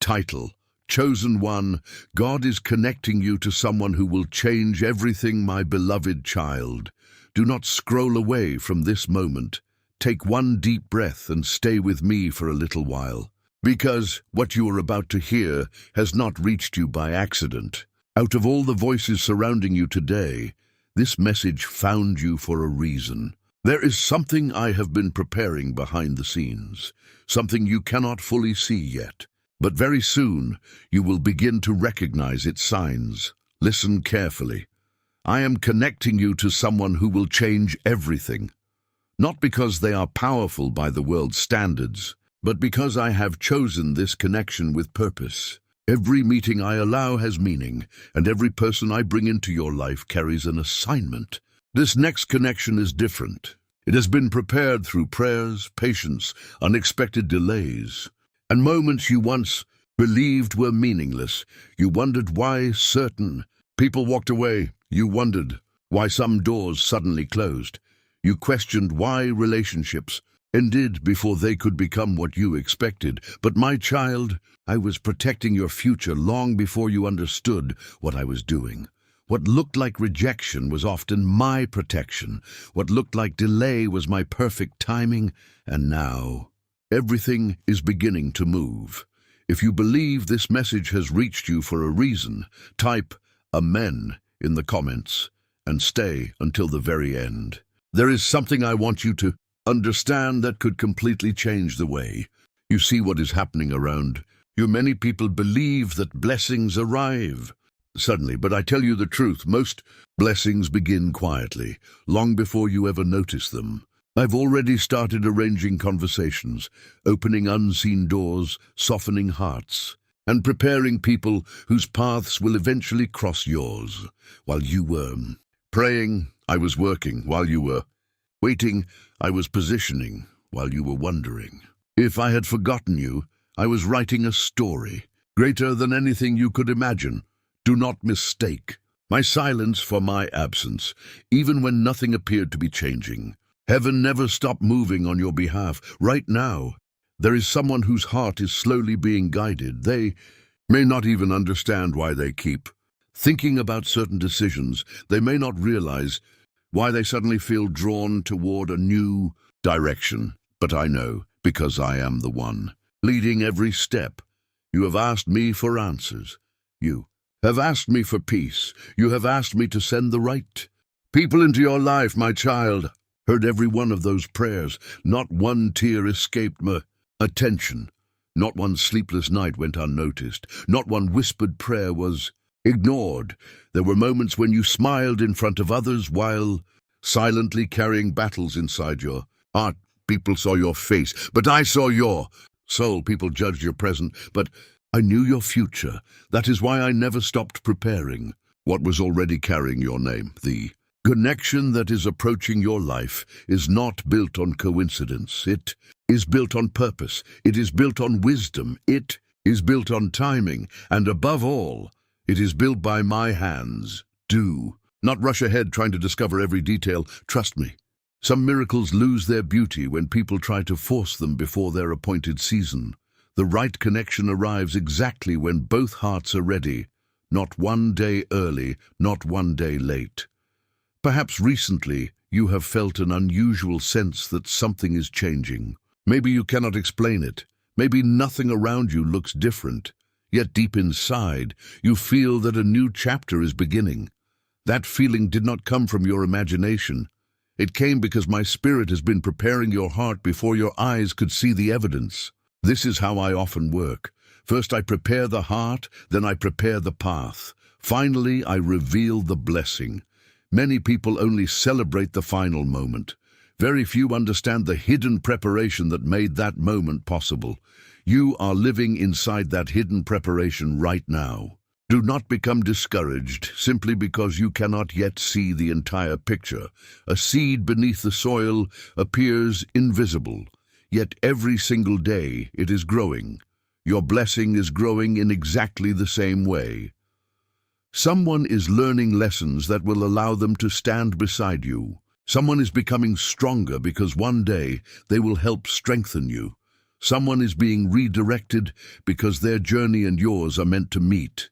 Title: Chosen One. God is connecting you to someone who will change everything, my beloved child. Do not scroll away from this moment. Take one deep breath and stay with me for a little while. Because what you are about to hear has not reached you by accident. Out of all the voices surrounding you today, this message found you for a reason. There is something I have been preparing behind the scenes, something you cannot fully see yet. But very soon, you will begin to recognize its signs. Listen carefully. I am connecting you to someone who will change everything. Not because they are powerful by the world's standards, but because I have chosen this connection with purpose. Every meeting I allow has meaning, and every person I bring into your life carries an assignment. This next connection is different. It has been prepared through prayers, patience, unexpected delays, and moments you once believed were meaningless. You wondered why certain people walked away. You wondered why some doors suddenly closed. You questioned why relationships ended before they could become what you expected. But my child, I was protecting your future long before you understood what I was doing. What looked like rejection was often my protection. What looked like delay was my perfect timing. And now, everything is beginning to move. If you believe this message has reached you for a reason, type Amen in the comments and stay until the very end. There is something I want you to understand that could completely change the way you see what is happening around you. Many people believe that blessings arrive suddenly, but I tell you the truth, most blessings begin quietly, long before you ever notice them. I've already started arranging conversations, opening unseen doors, softening hearts, and preparing people whose paths will eventually cross yours. While you were praying, I was working. While you were waiting, I was positioning. While you were wondering if I had forgotten you, I was writing a story greater than anything you could imagine. Do not mistake my silence for my absence, even when nothing appeared to be changing. Heaven never stopped moving on your behalf. Right now, there is someone whose heart is slowly being guided. They may not even understand why they keep thinking about certain decisions. They may not realize why they suddenly feel drawn toward a new direction. But I know, because I am the one leading every step. You have asked me for answers. You have asked me for peace. You have asked me to send the right people into your life, my child. Heard every one of those prayers. Not one tear escaped my attention. Not one sleepless night went unnoticed. Not one whispered prayer was ignored. There were moments when you smiled in front of others while silently carrying battles inside your heart. People saw your face, but I saw your soul. People judged your present, but I knew your future. That is why I never stopped preparing what was already carrying your name. The connection that is approaching your life is not built on coincidence. It is built on purpose. It is built on wisdom. It is built on timing. And above all, it is built by my hands. Do not rush ahead trying to discover every detail. Trust me. Some miracles lose their beauty when people try to force them before their appointed season. The right connection arrives exactly when both hearts are ready. Not one day early, not one day late. Perhaps recently you have felt an unusual sense that something is changing. Maybe you cannot explain it. Maybe nothing around you looks different. Yet deep inside, you feel that a new chapter is beginning. That feeling did not come from your imagination. It came because my spirit has been preparing your heart before your eyes could see the evidence. This is how I often work. First I prepare the heart, then I prepare the path. Finally, I reveal the blessing. Many people only celebrate the final moment. Very few understand the hidden preparation that made that moment possible. You are living inside that hidden preparation right now. Do not become discouraged simply because you cannot yet see the entire picture. A seed beneath the soil appears invisible, yet every single day it is growing. Your blessing is growing in exactly the same way. Someone is learning lessons that will allow them to stand beside you. Someone is becoming stronger because one day they will help strengthen you. Someone is being redirected because their journey and yours are meant to meet.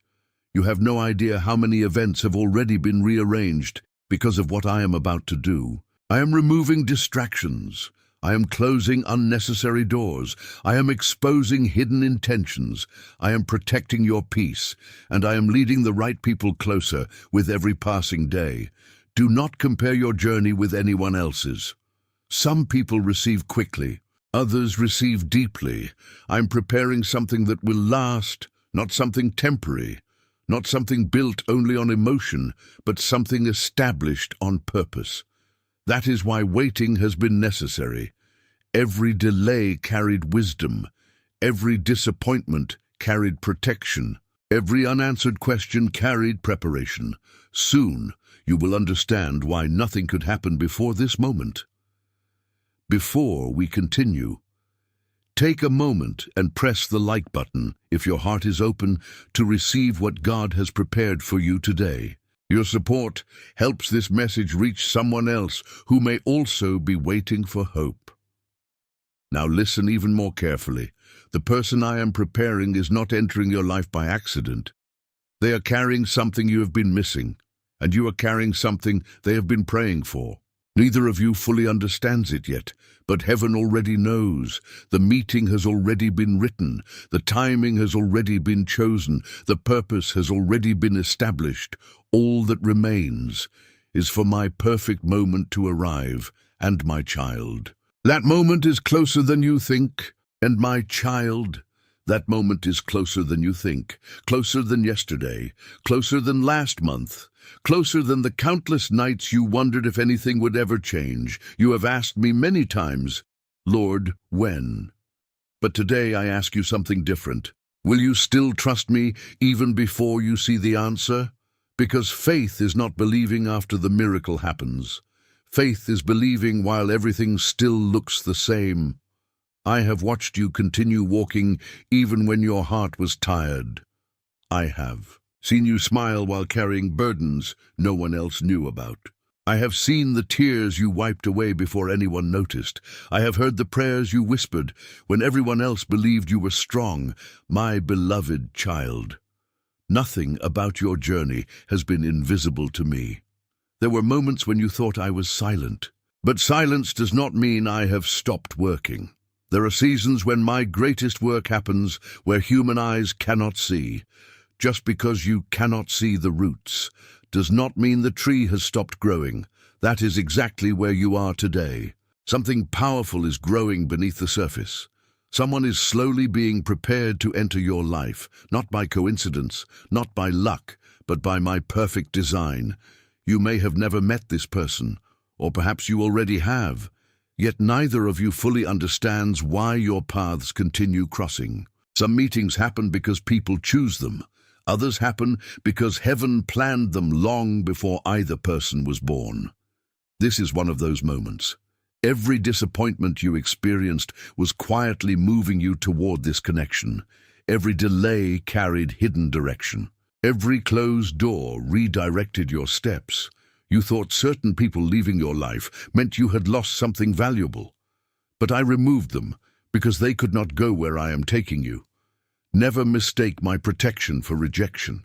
You have no idea how many events have already been rearranged because of what I am about to do. I am removing distractions. I am closing unnecessary doors. I am exposing hidden intentions. I am protecting your peace, and I am leading the right people closer with every passing day. Do not compare your journey with anyone else's. Some people receive quickly, others receive deeply. I'm preparing something that will last, not something temporary, not something built only on emotion, but something established on purpose. That is why waiting has been necessary. Every delay carried wisdom. Every disappointment carried protection. Every unanswered question carried preparation. Soon, you will understand why nothing could happen before this moment. Before we continue, take a moment and press the like button if your heart is open to receive what God has prepared for you today. Your support helps this message reach someone else who may also be waiting for hope. Now listen even more carefully. The person I am preparing is not entering your life by accident. They are carrying something you have been missing, and you are carrying something they have been praying for. Neither of you fully understands it yet, but heaven already knows. The meeting has already been written. The timing has already been chosen. The purpose has already been established. All that remains is for my perfect moment to arrive, and my child. That moment is closer than you think, and my child, that moment is closer than you think, closer than yesterday, closer than last month, closer than the countless nights you wondered if anything would ever change. You have asked me many times, Lord, when? But today I ask you something different. Will you still trust me even before you see the answer? Because faith is not believing after the miracle happens. Faith is believing while everything still looks the same. I have watched you continue walking even when your heart was tired. I have seen you smile while carrying burdens no one else knew about. I have seen the tears you wiped away before anyone noticed. I have heard the prayers you whispered when everyone else believed you were strong. My beloved child, nothing about your journey has been invisible to me. There were moments when you thought I was silent, but silence does not mean I have stopped working. There are seasons when my greatest work happens where human eyes cannot see. Just because you cannot see the roots does not mean the tree has stopped growing. That is exactly where you are today. Something powerful is growing beneath the surface. Someone is slowly being prepared to enter your life, not by coincidence, not by luck, but by my perfect design. You may have never met this person, or perhaps you already have, yet neither of you fully understands why your paths continue crossing. Some meetings happen because people choose them. Others happen because heaven planned them long before either person was born. This is one of those moments. Every disappointment you experienced was quietly moving you toward this connection. Every delay carried hidden direction. Every closed door redirected your steps. You thought certain people leaving your life meant you had lost something valuable. But I removed them because they could not go where I am taking you. Never mistake my protection for rejection.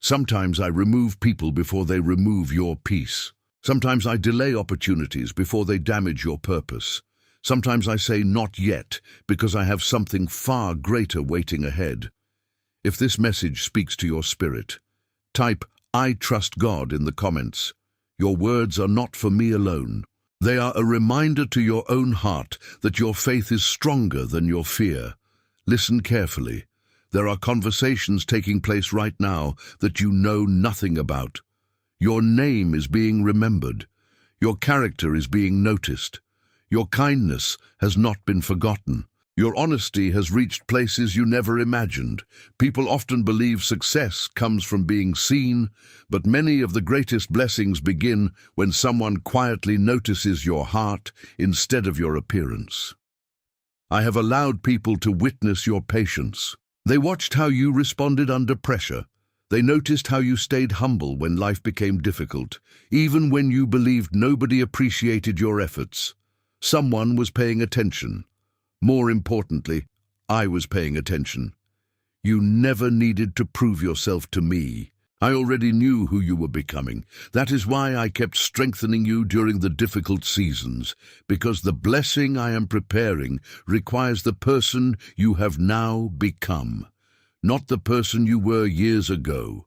Sometimes I remove people before they remove your peace. Sometimes I delay opportunities before they damage your purpose. Sometimes I say not yet because I have something far greater waiting ahead. If this message speaks to your spirit, type "I trust God" in the comments. Your words are not for me alone. They are a reminder to your own heart that your faith is stronger than your fear. Listen carefully. There are conversations taking place right now that you know nothing about. Your name is being remembered. Your character is being noticed. Your kindness has not been forgotten. Your honesty has reached places you never imagined. People often believe success comes from being seen, but many of the greatest blessings begin when someone quietly notices your heart instead of your appearance. I have allowed people to witness your patience. They watched how you responded under pressure. They noticed how you stayed humble when life became difficult, even when you believed nobody appreciated your efforts. Someone was paying attention. More importantly, I was paying attention. You never needed to prove yourself to me. I already knew who you were becoming. That is why I kept strengthening you during the difficult seasons, because the blessing I am preparing requires the person you have now become, not the person you were years ago.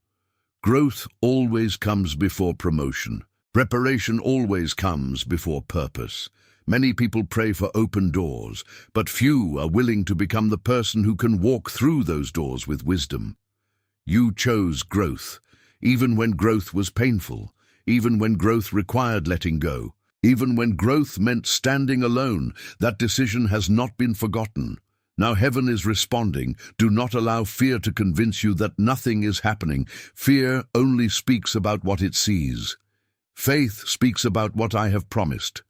Growth always comes before promotion. Preparation always comes before purpose. Many people pray for open doors, but few are willing to become the person who can walk through those doors with wisdom. You chose growth, even when growth was painful, even when growth required letting go, even when growth meant standing alone. That decision has not been forgotten. Now heaven is responding. Do not allow fear to convince you that nothing is happening. Fear only speaks about what it sees. Faith speaks about what I have promised.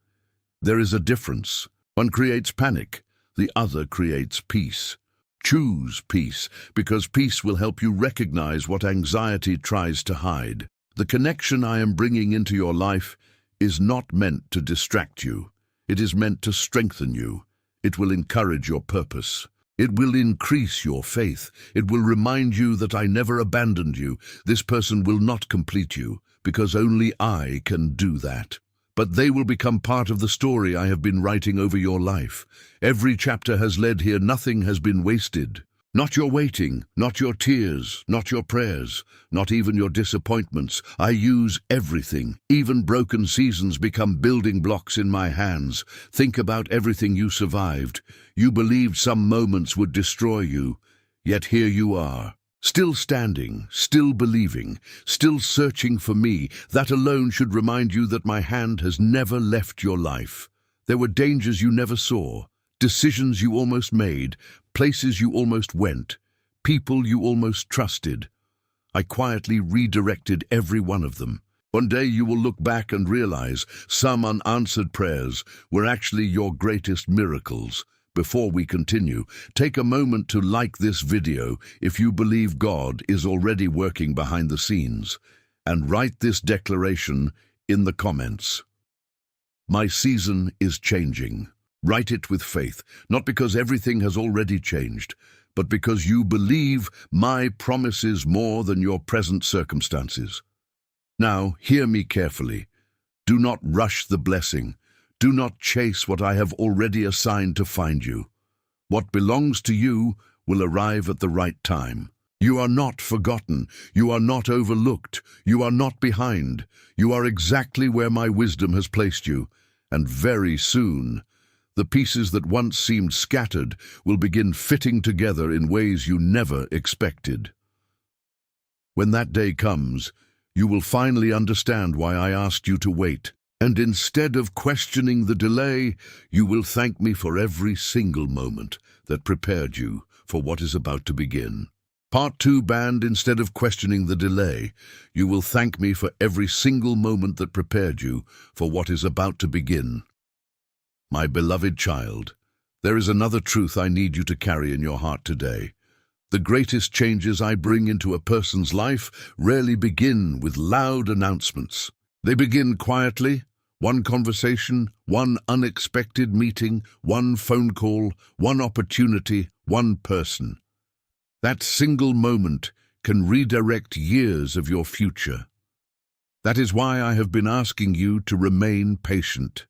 There is a difference. One creates panic, the other creates peace. Choose peace, because peace will help you recognize what anxiety tries to hide. The connection I am bringing into your life is not meant to distract you. It is meant to strengthen you. It will encourage your purpose. It will increase your faith. It will remind you that I never abandoned you. This person will not complete you, because only I can do that. But they will become part of the story I have been writing over your life. Every chapter has led here. Nothing has been wasted. Not your waiting, not your tears, not your prayers, not even your disappointments. I use everything. Even broken seasons become building blocks in my hands. Think about everything you survived. You believed some moments would destroy you, yet here you are. Still standing, still believing, still searching for me. That alone should remind you that my hand has never left your life. There were dangers you never saw, decisions you almost made, places you almost went, people you almost trusted. I quietly redirected every one of them. One day you will look back and realize some unanswered prayers were actually your greatest miracles. Before we continue, take a moment to like this video if you believe God is already working behind the scenes, and write this declaration in the comments. My season is changing. Write it with faith, not because everything has already changed, but because you believe my promises more than your present circumstances. Now, hear me carefully. Do not rush the blessing. Do not chase what I have already assigned to find you. What belongs to you will arrive at the right time. You are not forgotten. You are not overlooked. You are not behind. You are exactly where my wisdom has placed you. And very soon, the pieces that once seemed scattered will begin fitting together in ways you never expected. When that day comes, you will finally understand why I asked you to wait. And instead of questioning the delay, you will thank me for every single moment that prepared you for what is about to begin. Part 2 band, instead of questioning the delay, you will thank me for every single moment that prepared you for what is about to begin. My beloved child, there is another truth I need you to carry in your heart today. The greatest changes I bring into a person's life rarely begin with loud announcements. They begin quietly. One conversation, one unexpected meeting, one phone call, one opportunity, one person. That single moment can redirect years of your future. That is why I have been asking you to remain patient.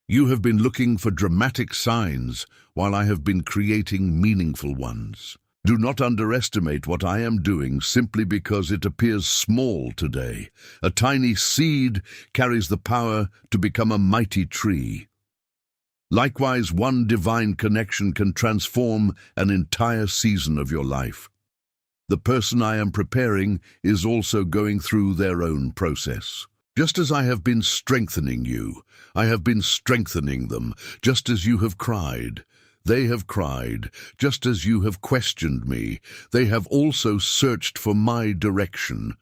You have been looking for dramatic signs while I have been creating meaningful ones. Do not underestimate what I am doing simply because it appears small today. A tiny seed carries the power to become a mighty tree. Likewise, one divine connection can transform an entire season of your life. The person I am preparing is also going through their own process. Just as I have been strengthening you, I have been strengthening them. Just as you have cried, they have cried. Just as you have questioned me, they have also searched for my direction.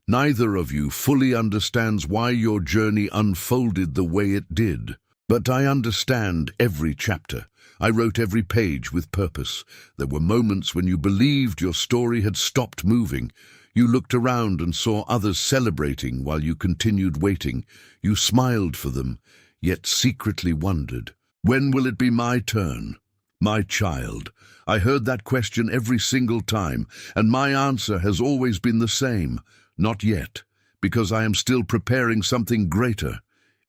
Neither of you fully understands why your journey unfolded the way it did. But I understand every chapter. I wrote every page with purpose. There were moments when you believed your story had stopped moving. You looked around and saw others celebrating while you continued waiting. You smiled for them, yet secretly wondered, when will it be my turn? My child, I heard that question every single time, and my answer has always been the same. Not yet, because I am still preparing something greater.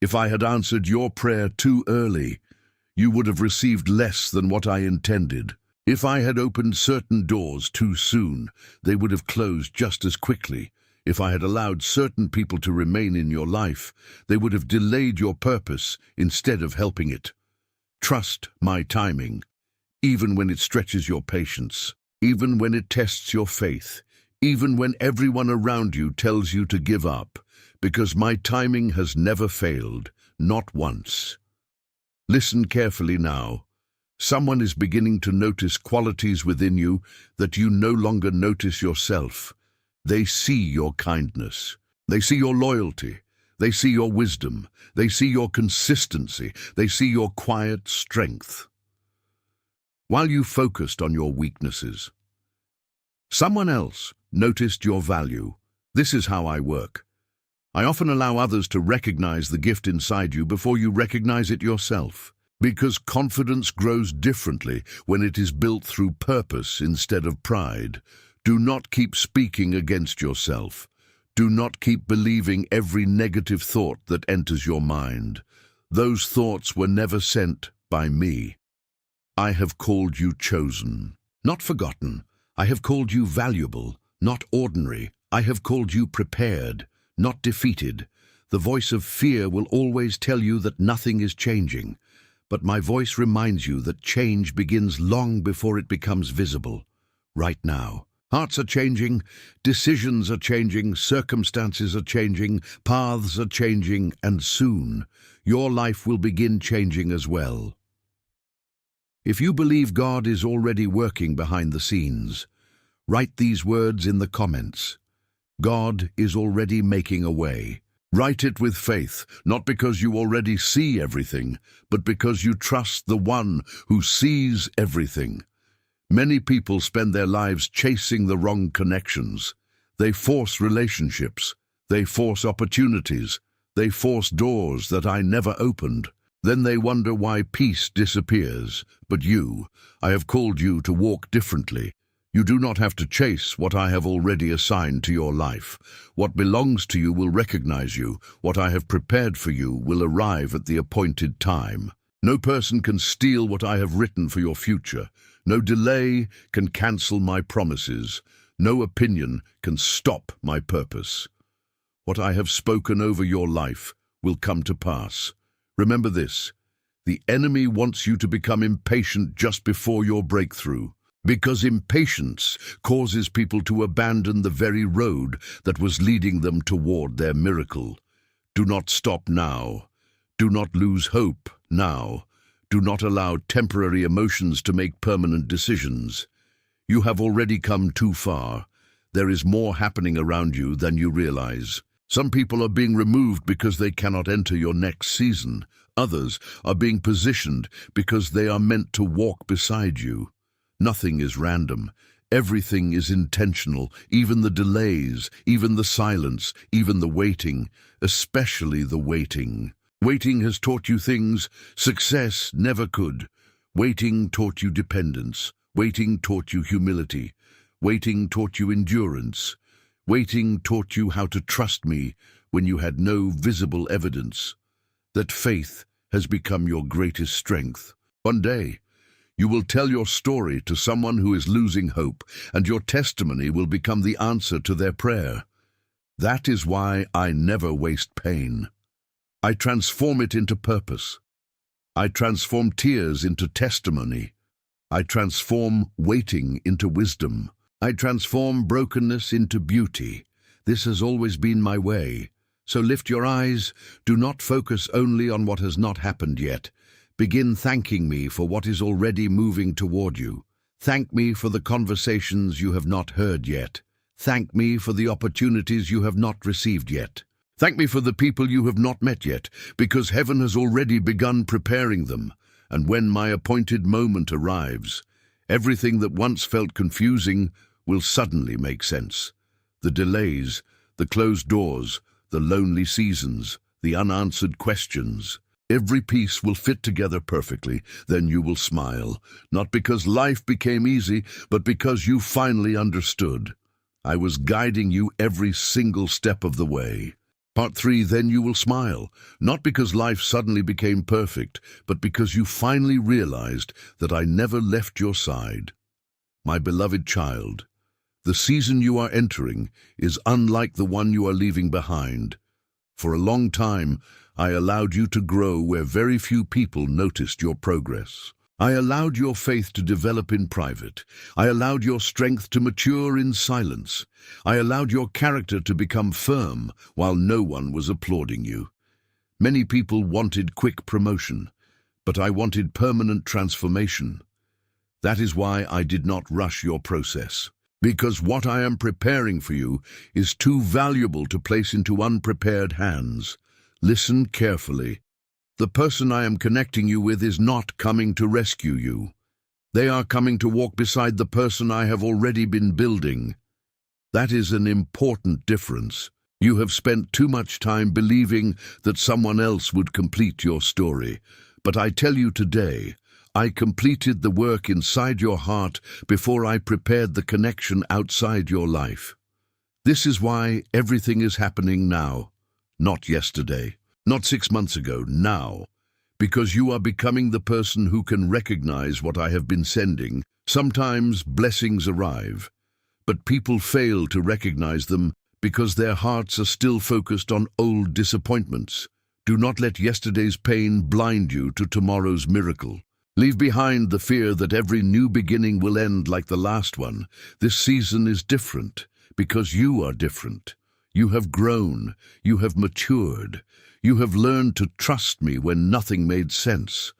If I had answered your prayer too early, you would have received less than what I intended. If I had opened certain doors too soon, they would have closed just as quickly. If I had allowed certain people to remain in your life, they would have delayed your purpose instead of helping it. Trust my timing, even when it stretches your patience, even when it tests your faith, even when everyone around you tells you to give up, because my timing has never failed, not once. Listen carefully now. Someone is beginning to notice qualities within you that you no longer notice yourself. They see your kindness. They see your loyalty. They see your wisdom. They see your consistency. They see your quiet strength. While you focused on your weaknesses, someone else noticed your value. This is how I work. I often allow others to recognize the gift inside you before you recognize it yourself. Because confidence grows differently when it is built through purpose instead of pride. Do not keep speaking against yourself. Do not keep believing every negative thought that enters your mind. Those thoughts were never sent by me. I have called you chosen, not forgotten. I have called you valuable, not ordinary. I have called you prepared, not defeated. The voice of fear will always tell you that nothing is changing. But my voice reminds you that change begins long before it becomes visible, right now. Hearts are changing, decisions are changing, circumstances are changing, paths are changing, and soon your life will begin changing as well. If you believe God is already working behind the scenes, write these words in the comments. God is already making a way. Write it with faith, not because you already see everything, but because you trust the one who sees everything. Many people spend their lives chasing the wrong connections. They force relationships. They force opportunities. They force doors that I never opened. Then they wonder why peace disappears. But I have called you to walk differently. You do not have to chase what I have already assigned to your life. What belongs to you will recognize you. What I have prepared for you will arrive at the appointed time. No person can steal what I have written for your future. No delay can cancel my promises. No opinion can stop my purpose. What I have spoken over your life will come to pass. Remember this: the enemy wants you to become impatient just before your breakthrough. Because impatience causes people to abandon the very road that was leading them toward their miracle. Do not stop now. Do not lose hope now. Do not allow temporary emotions to make permanent decisions. You have already come too far. There is more happening around you than you realize. Some people are being removed because they cannot enter your next season. Others are being positioned because they are meant to walk beside you. Nothing is random. Everything is intentional, even the delays, even the silence, even the waiting, especially the waiting. Waiting has taught you things success never could. Waiting taught you dependence. Waiting taught you humility. Waiting taught you endurance. Waiting taught you how to trust me when you had no visible evidence. That faith has become your greatest strength. One day, you will tell your story to someone who is losing hope, and your testimony will become the answer to their prayer. That is why I never waste pain. I transform it into purpose. I transform tears into testimony. I transform waiting into wisdom. I transform brokenness into beauty. This has always been my way. So lift your eyes. Do not focus only on what has not happened yet. Begin thanking me for what is already moving toward you. Thank me for the conversations you have not heard yet. Thank me for the opportunities you have not received yet. Thank me for the people you have not met yet, because heaven has already begun preparing them. And when my appointed moment arrives, everything that once felt confusing will suddenly make sense. The delays, the closed doors, the lonely seasons, the unanswered questions, Every piece will fit together perfectly. Then you will smile, not because life became easy, but because you finally understood. I was guiding you every single step of the way. Part 3, then you will smile, not because life suddenly became perfect, but because you finally realized that I never left your side. My beloved child, the season you are entering is unlike the one you are leaving behind. For a long time, I allowed you to grow where very few people noticed your progress. I allowed your faith to develop in private. I allowed your strength to mature in silence. I allowed your character to become firm while no one was applauding you. Many people wanted quick promotion, but I wanted permanent transformation. That is why I did not rush your process. Because what I am preparing for you is too valuable to place into unprepared hands. Listen carefully. The person I am connecting you with is not coming to rescue you. They are coming to walk beside the person I have already been building. That is an important difference. You have spent too much time believing that someone else would complete your story. But I tell you today, I completed the work inside your heart before I prepared the connection outside your life. This is why everything is happening now, not yesterday, not 6 months ago, now. Because you are becoming the person who can recognize what I have been sending. Sometimes blessings arrive, but people fail to recognize them because their hearts are still focused on old disappointments. Do not let yesterday's pain blind you to tomorrow's miracle. Leave behind the fear that every new beginning will end like the last one. This season is different because you are different. You have grown. You have matured. You have learned to trust me when nothing made sense.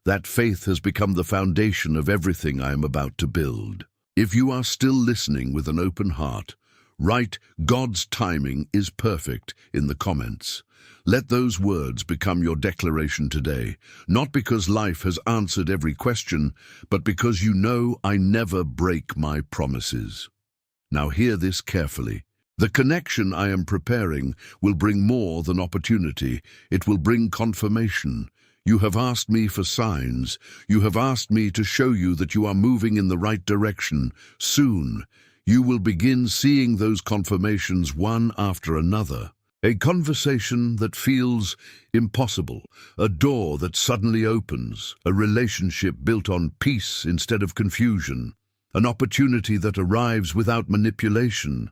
That faith has become the foundation of everything I am about to build. If you are still listening with an open heart, write "God's timing is perfect" in the comments. Let those words become your declaration today, not because life has answered every question, but because you know I never break my promises. Now hear this carefully. The connection I am preparing will bring more than opportunity. It will bring confirmation. You have asked me for signs. You have asked me to show you that you are moving in the right direction. Soon, you will begin seeing those confirmations one after another. A conversation that feels impossible, a door that suddenly opens, a relationship built on peace instead of confusion, an opportunity that arrives without manipulation.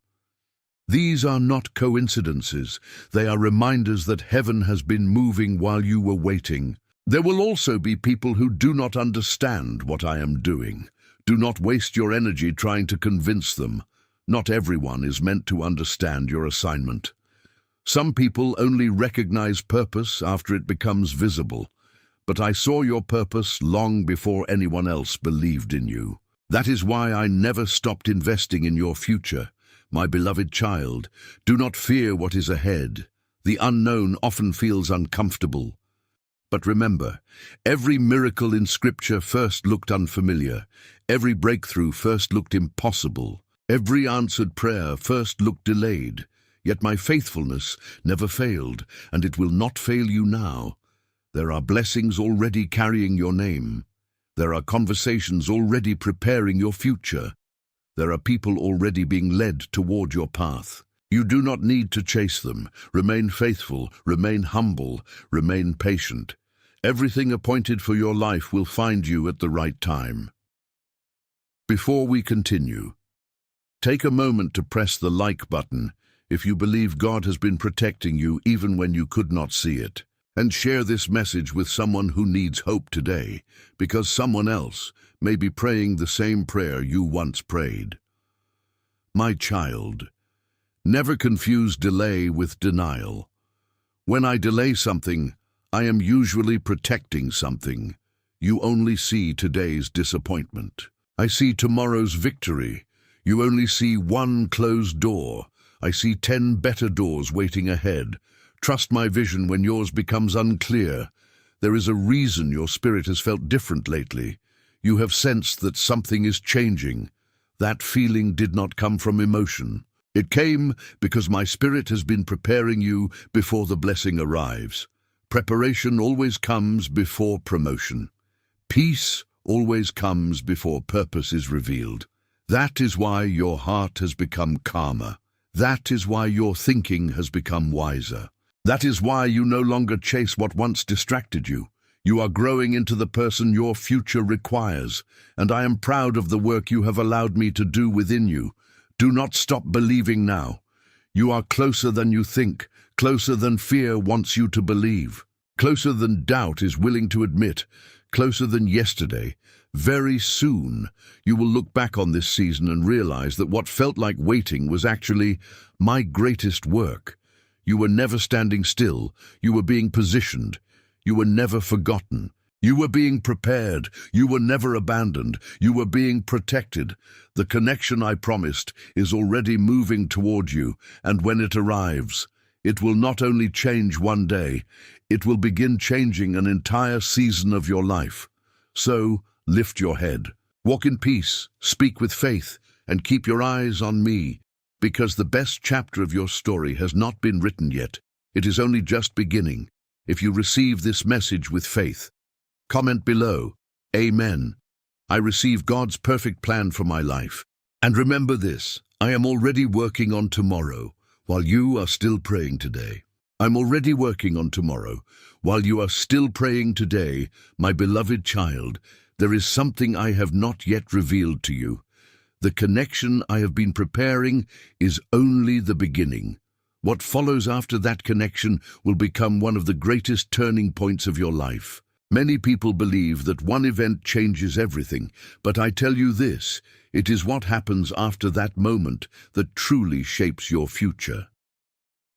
These are not coincidences. They are reminders that heaven has been moving while you were waiting. There will also be people who do not understand what I am doing. Do not waste your energy trying to convince them. Not everyone is meant to understand your assignment. Some people only recognize purpose after it becomes visible, but I saw your purpose long before anyone else believed in you. That is why I never stopped investing in your future. My beloved child, do not fear what is ahead. The unknown often feels uncomfortable. But remember, every miracle in Scripture first looked unfamiliar. Every breakthrough first looked impossible. Every answered prayer first looked delayed. Yet my faithfulness never failed, and it will not fail you now. There are blessings already carrying your name. There are conversations already preparing your future. There are people already being led toward your path. You do not need to chase them. Remain faithful, remain humble, remain patient. Everything appointed for your life will find you at the right time. Before we continue, take a moment to press the like button if you believe God has been protecting you even when you could not see it. And share this message with someone who needs hope today, because someone else may be praying the same prayer you once prayed. My child, never confuse delay with denial. When I delay something, I am usually protecting something. You only see today's disappointment. I see tomorrow's victory. You only see one closed door. I see 10 better doors waiting ahead. Trust my vision when yours becomes unclear. There is a reason your spirit has felt different lately. You have sensed that something is changing. That feeling did not come from emotion. It came because my spirit has been preparing you before the blessing arrives. Preparation always comes before promotion. Peace always comes before purpose is revealed. That is why your heart has become calmer. That is why your thinking has become wiser. That is why you no longer chase what once distracted you. You are growing into the person your future requires, and I am proud of the work you have allowed me to do within you. Do not stop believing now. You are closer than you think, closer than fear wants you to believe, closer than doubt is willing to admit, closer than yesterday. Very soon, you will look back on this season and realize that what felt like waiting was actually my greatest work. You were never standing still. You were being positioned. You were never forgotten. You were being prepared. You were never abandoned. You were being protected. The connection I promised is already moving toward you, and when it arrives, it will not only change one day, it will begin changing an entire season of your life. So, lift your head. Walk in peace, speak with faith, and keep your eyes on me, because the best chapter of your story has not been written yet. It is only just beginning. If you receive this message with faith, comment below, Amen. I receive God's perfect plan for my life. And remember this, I am already working on tomorrow, while you are still praying today. I'm already working on tomorrow, while you are still praying today, my beloved child. There is something I have not yet revealed to you. The connection I have been preparing is only the beginning. What follows after that connection will become one of the greatest turning points of your life. Many people believe that one event changes everything, but I tell you this, it is what happens after that moment that truly shapes your future.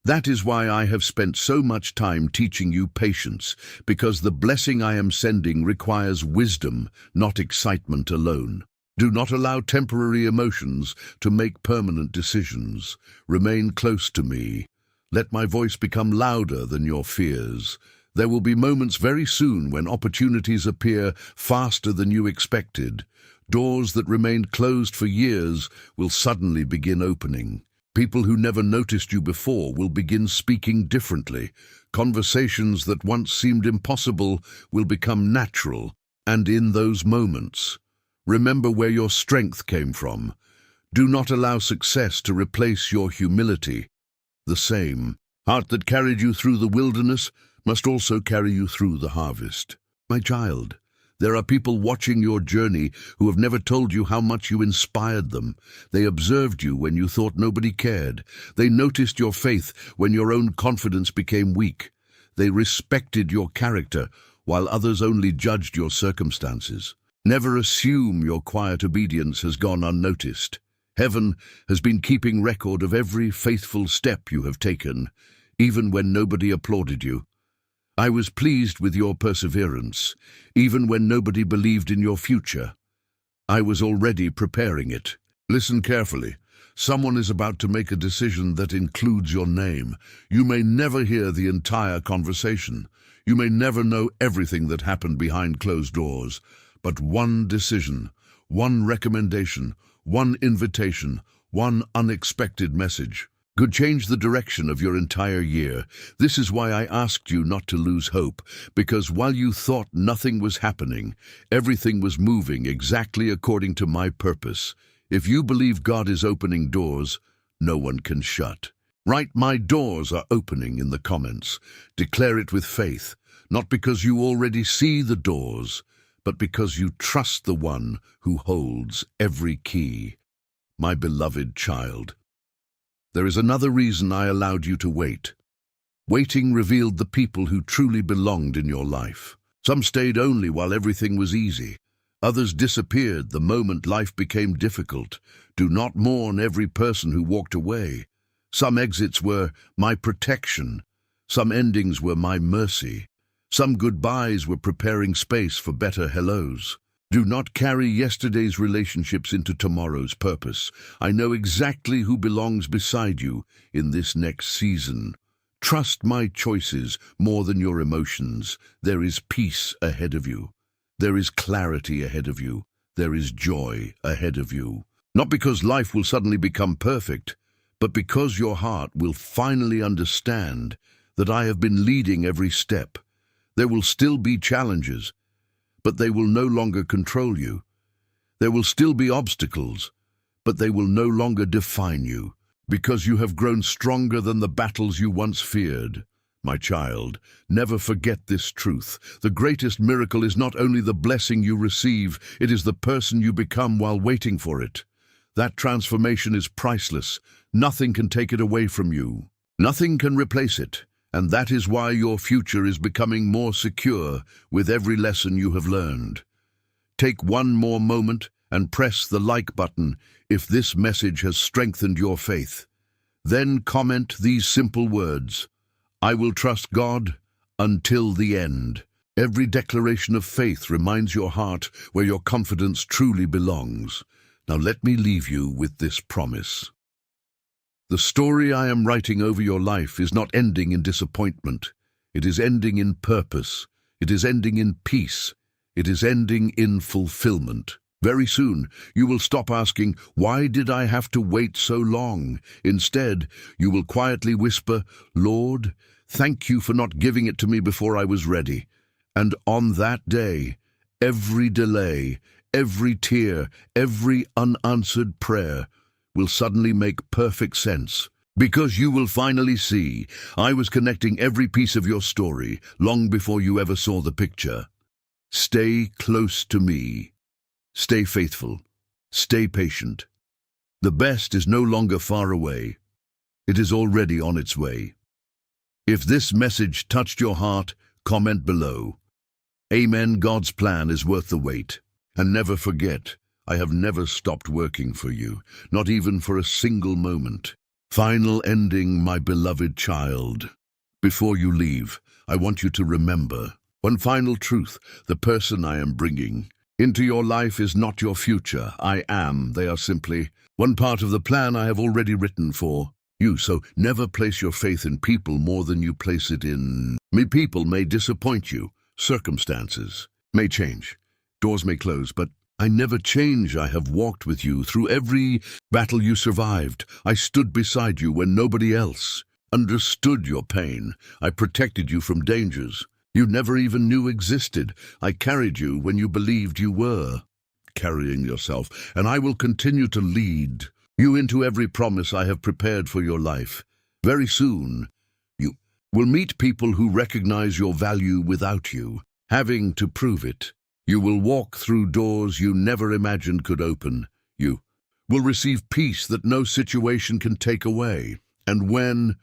That is why I have spent so much time teaching you patience, because the blessing I am sending requires wisdom, not excitement alone. Do not allow temporary emotions to make permanent decisions. Remain close to me. Let my voice become louder than your fears. There will be moments very soon when opportunities appear faster than you expected. Doors that remained closed for years will suddenly begin opening. People who never noticed you before will begin speaking differently. Conversations that once seemed impossible will become natural. And in those moments, remember where your strength came from. Do not allow success to replace your humility. The same heart that carried you through the wilderness must also carry you through the harvest. My child, there are people watching your journey who have never told you how much you inspired them. They observed you when you thought nobody cared. They noticed your faith when your own confidence became weak. They respected your character while others only judged your circumstances. Never assume your quiet obedience has gone unnoticed. Heaven has been keeping record of every faithful step you have taken, even when nobody applauded you. I was pleased with your perseverance, even when nobody believed in your future. I was already preparing it. Listen carefully. Someone is about to make a decision that includes your name. You may never hear the entire conversation. You may never know everything that happened behind closed doors. But one decision, one recommendation, one invitation, one unexpected message could change the direction of your entire year. This is why I asked you not to lose hope, because while you thought nothing was happening, everything was moving exactly according to my purpose. If you believe God is opening doors, no one can shut. Write "My doors are opening" in the comments. Declare it with faith, not because you already see the doors, but because you trust the one who holds every key. My beloved child, there is another reason I allowed you to wait. Waiting revealed the people who truly belonged in your life. Some stayed only while everything was easy. Others disappeared the moment life became difficult. Do not mourn every person who walked away. Some exits were my protection. Some endings were my mercy. Some goodbyes were preparing space for better hellos. Do not carry yesterday's relationships into tomorrow's purpose. I know exactly who belongs beside you in this next season. Trust my choices more than your emotions. There is peace ahead of you. There is clarity ahead of you. There is joy ahead of you. Not because life will suddenly become perfect, but because your heart will finally understand that I have been leading every step. There will still be challenges, but they will no longer control you. There will still be obstacles, but they will no longer define you, because you have grown stronger than the battles you once feared. My child, never forget this truth. The greatest miracle is not only the blessing you receive, it is the person you become while waiting for it. That transformation is priceless. Nothing can take it away from you. Nothing can replace it. And that is why your future is becoming more secure with every lesson you have learned. Take one more moment and press the like button if this message has strengthened your faith. Then comment these simple words: I will trust God until the end. Every declaration of faith reminds your heart where your confidence truly belongs. Now let me leave you with this promise. The story I am writing over your life is not ending in disappointment. It is ending in purpose. It is ending in peace. It is ending in fulfillment. Very soon, you will stop asking, "Why did I have to wait so long?" Instead, you will quietly whisper, "Lord, thank you for not giving it to me before I was ready." And on that day, every delay, every tear, every unanswered prayer will suddenly make perfect sense, because you will finally see, I was connecting every piece of your story long before you ever saw the picture. Stay close to me. Stay faithful. Stay patient. The best is no longer far away. It is already on its way. If this message touched your heart, comment below. Amen. God's plan is worth the wait. And never forget, I have never stopped working for you, not even for a single moment. Final ending, my beloved child. Before you leave, I want you to remember one final truth: the person I am bringing into your life is not your future. I am. They are simply one part of the plan I have already written for you. So never place your faith in people more than you place it in me. People may disappoint you. Circumstances may change. Doors may close, but I never change. I have walked with you through every battle you survived. I stood beside you when nobody else understood your pain. I protected you from dangers you never even knew existed. I carried you when you believed you were carrying yourself, and I will continue to lead you into every promise I have prepared for your life. Very soon, you will meet people who recognize your value without you having to prove it. You will walk through doors you never imagined could open. You will receive peace that no situation can take away. And when